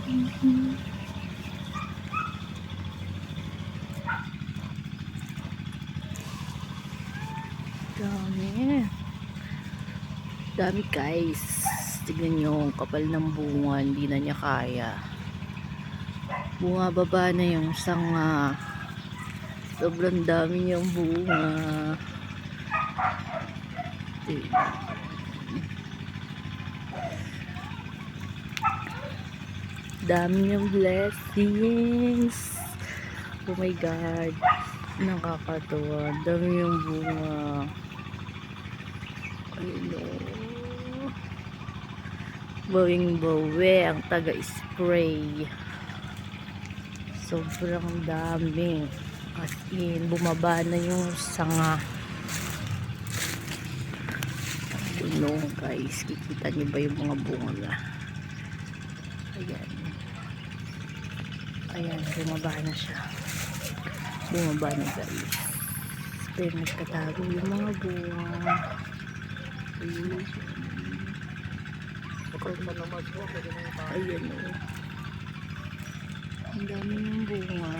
Dami. Dami guys. Tignan nyo, kapal ng bunga. Hindi na niya kaya. Bumababa na yung sanga. Sobrang dami niyang bunga. Dami niyang blessings. Oh my God. Nakakatuwa. Dami yung bunga. Ayun o. Bawing-bawi ang taga-spray. Sobrang dami. As in, bumaba na yung sanga. Ayun guys. Kikita niyo ba yung mga bunga? Ayan. Ayan, bumaba na siya. Bumaba na guys. Pero nagtatago yung mga bunga. Ayun. Ayan o. Ang dami ng bunga.